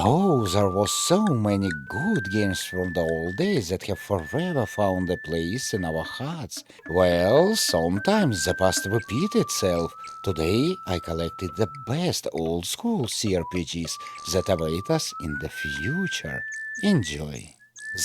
Oh, there was so many good games from the old days that have forever found a place in our hearts. Well, sometimes the past repeats itself. Today I collected the best old school CRPGs that await us in the future. Enjoy.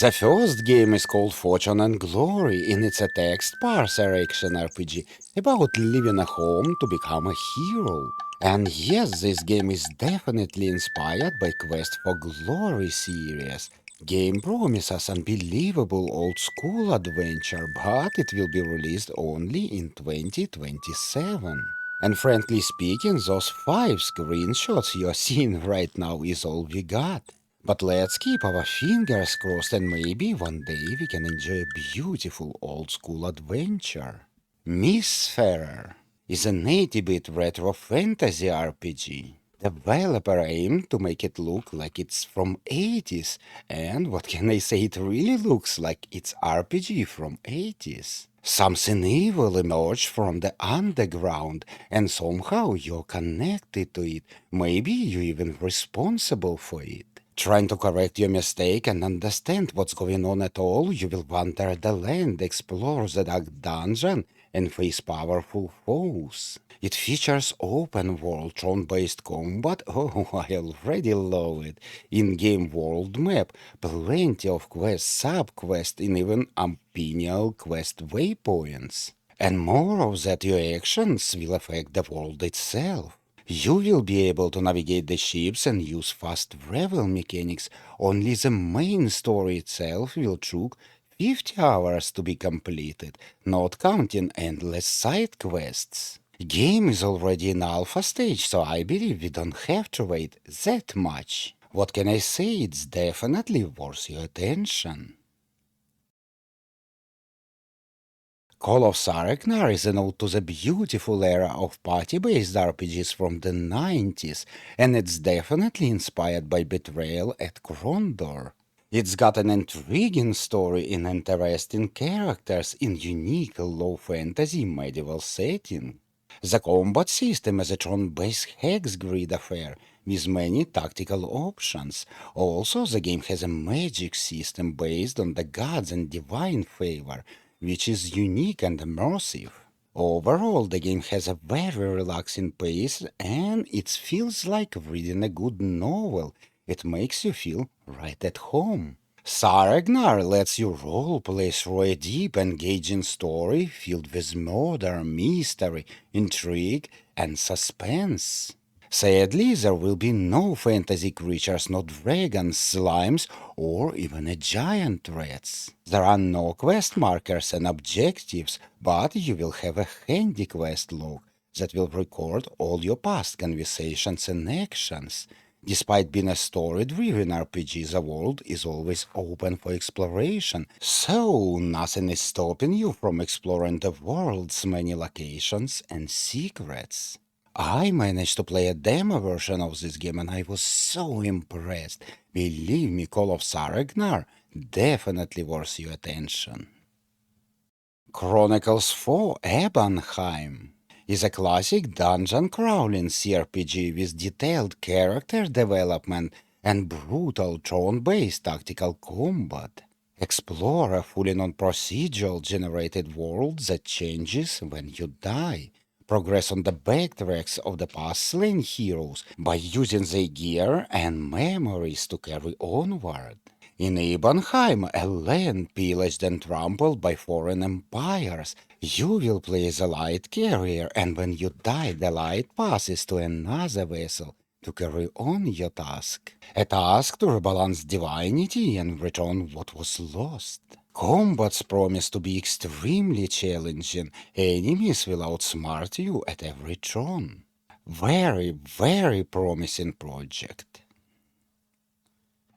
The first game is called Fortune and Glory, and it's a text parser action RPG about leaving a home to become a hero. And yes, this game is definitely inspired by Quest for Glory series. Game promises unbelievable old school adventure, but it will be released only in 2027. And frankly speaking, those 5 screenshots you're seeing right now is all we got. But let's keep our fingers crossed and maybe one day we can enjoy a beautiful old school adventure. Mythfarer is an 80-bit retro fantasy RPG. Developer aimed to make it look like it's from 80s, and what can I say, it really looks like it's RPG from 80s. Something evil emerged from the underground, and somehow you're connected to it. Maybe you're even responsible for it. Trying to correct your mistake and understand what's going on at all, you will wander the land, explore the dark dungeon, and face powerful foes. It features open world turn-based combat. Oh, I already love it. In-game world map, plenty of quests, sub-quests, and even optional quest waypoints. And more of that, your actions will affect the world itself. You will be able to navigate the ships and use fast travel mechanics. Only the main story itself will took 50 hours to be completed, not counting endless side quests. Game is already in alpha stage, so I believe we don't have to wait that much. What can I say? It's definitely worth your attention. Call of Saregnar is an ode to the beautiful era of party-based RPGs from the 90s, and it's definitely inspired by Betrayal at Krondor. It's got an intriguing story and interesting characters in unique low fantasy medieval setting. The combat system is a turn-based hex grid affair with many tactical options. Also, the game has a magic system based on the gods and divine favor, which is unique and immersive. Overall, the game has a very relaxing pace and it feels like reading a good novel. It makes you feel right at home. Saregnar lets you role-play through a deep, engaging story filled with murder, mystery, intrigue, and suspense. Sadly, there will be no fantasy creatures, no dragons, slimes, or even a giant rats. There are no quest markers and objectives, but you will have a handy quest log that will record all your past conversations and actions. Despite being a story-driven RPG, the world is always open for exploration, so nothing is stopping you from exploring the world's many locations and secrets. I managed to play a demo version of this game and I was so impressed. Believe me, Call of Saregnar, definitely worth your attention. Chronicles IV Ebonheim is a classic dungeon crawling CRPG with detailed character development and brutal turn-based tactical combat. Explore a fully non-procedural generated world that changes when you die. Progress on the backtracks of the past slain heroes by using their gear and memories to carry onward. In Ebonheim, a land pillaged and trampled by foreign empires, you will play as a light carrier, and when you die, the light passes to another vessel to carry on your task. A task to rebalance divinity and return what was lost. Combats promise to be extremely challenging. Enemies will outsmart you at every turn. Very, very promising project.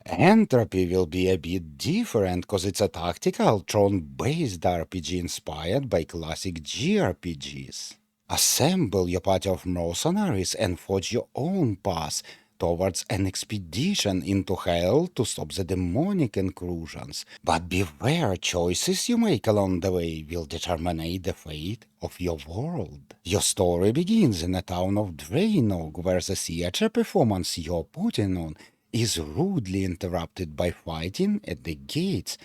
Entropy will be a bit different because it's a tactical turn-based RPG inspired by classic jrpgs. Assemble your party of mercenaries and forge your own path towards an expedition into hell to stop the demonic incursions. But beware, choices you make along the way will determine the fate of your world. Your story begins in the town of Drainog, where the theater performance you're putting on is rudely interrupted by fighting at the gates.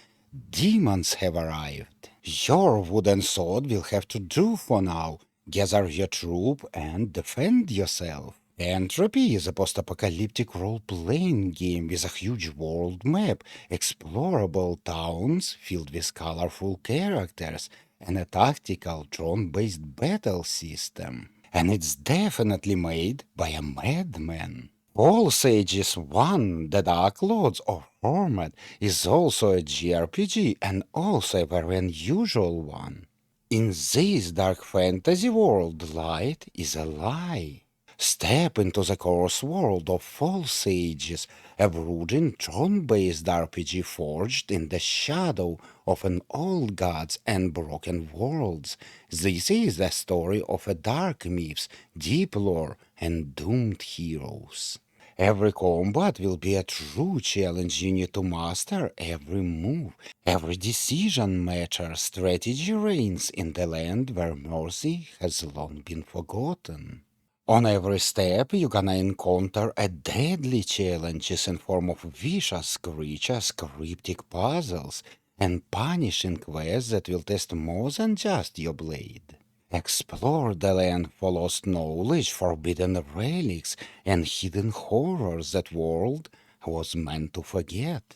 Demons have arrived. Your wooden sword will have to do for now. Gather your troop and defend yourself. Entropy is a post-apocalyptic role-playing game with a huge world map, explorable towns filled with colorful characters, and a tactical drone-based battle system. And it's definitely made by a madman. All Sages 1, The Dark Lords of Hermad, is also a jrpg and also a very unusual one. In this dark fantasy world, light is a lie. Step into the coarse world of false sages, a brooding throne-based RPG forged in the shadow of an old gods and broken worlds. This is the story of a dark myths, deep lore, and doomed heroes. Every combat will be a true challenge. You need to master every move. Every decision matters. Strategy reigns in the land where mercy has long been forgotten. On every step, you're gonna encounter a deadly challenges in form of vicious creatures, cryptic puzzles, and punishing quests that will test more than just your blade. Explore the land for lost knowledge, forbidden relics, and hidden horrors that world was meant to forget.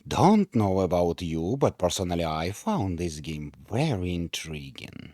Don't know about you, but personally I found this game very intriguing.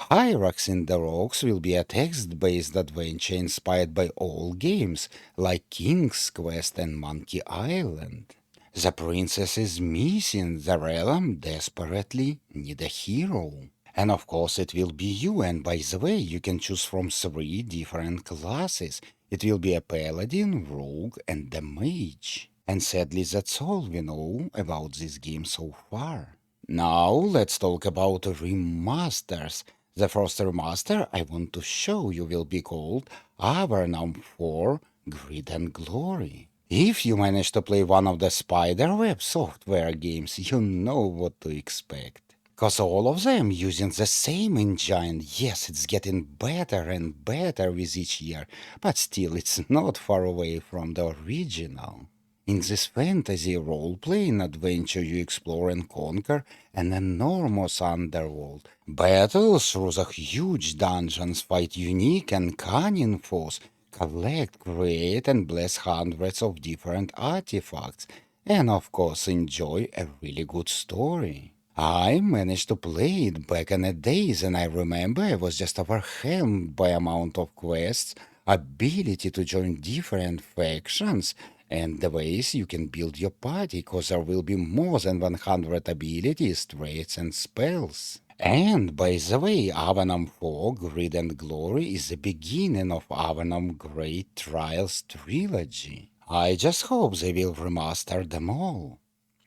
Hyrax in the Rocks will be a text-based adventure inspired by old games like King's Quest and Monkey Island. The princess is missing, the realm desperately need a hero. And of course it will be you, and by the way, you can choose from 3 different classes. It will be a paladin, rogue, and a mage. And sadly that's all we know about this game so far. Now let's talk about remasters. The first remaster I want to show you will be called Avernum 4 Greed and Glory. If you manage to play one of the Spiderweb software games, you know what to expect. Cause all of them using the same engine. Yes, it's getting better and better with each year, but still it's not far away from the original. In this fantasy role-playing adventure, you explore and conquer an enormous underworld, battle through the huge dungeons, fight unique and cunning foes, collect, create, and bless hundreds of different artifacts, and of course enjoy a really good story. I managed to play it back in the days, and I remember I was just overwhelmed by amount of quests, ability to join different factions, and the ways you can build your party, cause there will be more than 100 abilities, traits, and spells. And by the way, Avernum 4 Greed and Glory is the beginning of Avernum Great Trials trilogy. I just hope they will remaster them all.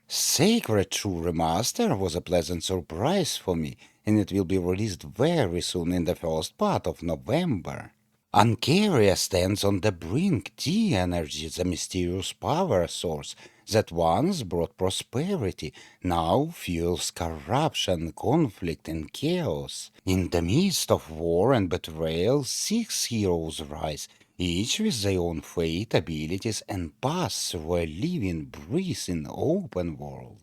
Sacred True Remaster was a pleasant surprise for me, and it will be released very soon in the first part of November. Ancaria stands on the brink. Tea energy, the mysterious power source that once brought prosperity, now fuels corruption, conflict, and chaos. In the midst of war and betrayal, 6 heroes rise, each with their own fate, abilities, and paths through a living, breathing open world.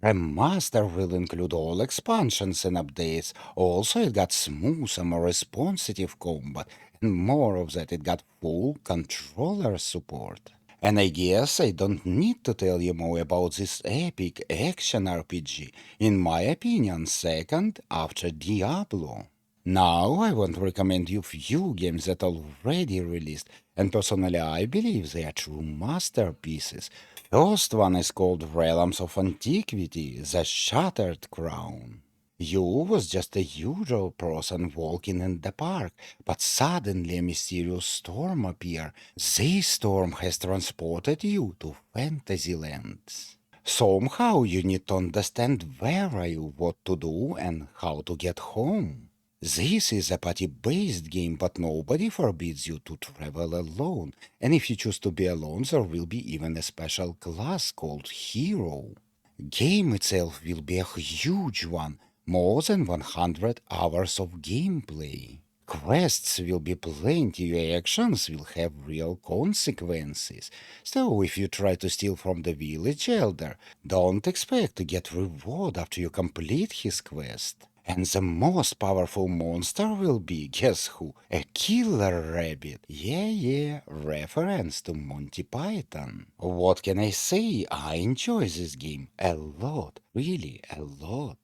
Remaster will include all expansions and updates. Also, it got smoother, more responsive combat, and more of that, it got full controller support. And I guess I don't need to tell you more about this epic action RPG, in my opinion, second after Diablo. Now I want to recommend you few games that are already released, and personally I believe they are true masterpieces. First one is called Realms of Antiquity, The Shattered Crown. You was just a usual person walking in the park, but suddenly a mysterious storm appeared. This storm has transported you to fantasy lands. Somehow you need to understand where are you, what to do, and how to get home. This is a party-based game, but nobody forbids you to travel alone. And if you choose to be alone, there will be even a special class called Hero. Game itself will be a huge one, more than 100 hours of gameplay. Quests will be plenty, your actions will have real consequences. So if you try to steal from the village elder, don't expect to get reward after you complete his quest. And the most powerful monster will be, guess who? A killer rabbit. Yeah, reference to Monty Python. What can I say? I enjoy this game a lot, really a lot.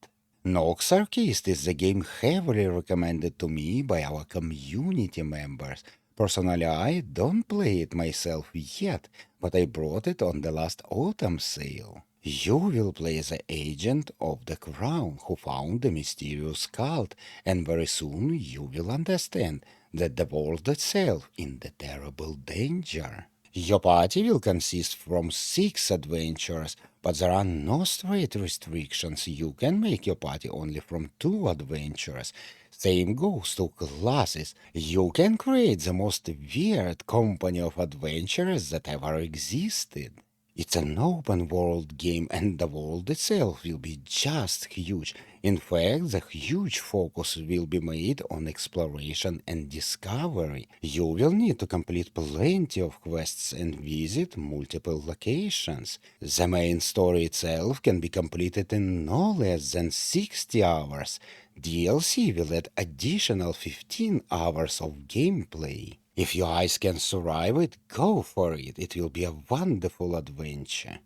Nox Archaist is a game heavily recommended to me by our community members. Personally, I don't play it myself yet, but I brought it on the last autumn sale. You will play the agent of the crown who found the mysterious cult, and very soon you will understand that the world itself in the terrible danger. Your party will consist from 6 adventurers, but there are no straight restrictions. You can make your party only from 2 adventurers. Same goes to classes. You can create the most weird company of adventurers that ever existed. It's an open world game and the world itself will be just huge. In fact, the huge focus will be made on exploration and discovery. You will need to complete plenty of quests and visit multiple locations. The main story itself can be completed in no less than 60 hours. DLC will add additional 15 hours of gameplay. If your eyes can survive it, go for it. It will be a wonderful adventure.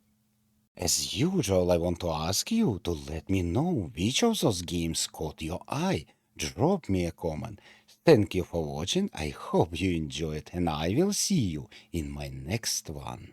As usual, I want to ask you to let me know which of those games caught your eye. Drop me a comment. Thank you for watching. I hope you enjoyed, and I will see you in my next one.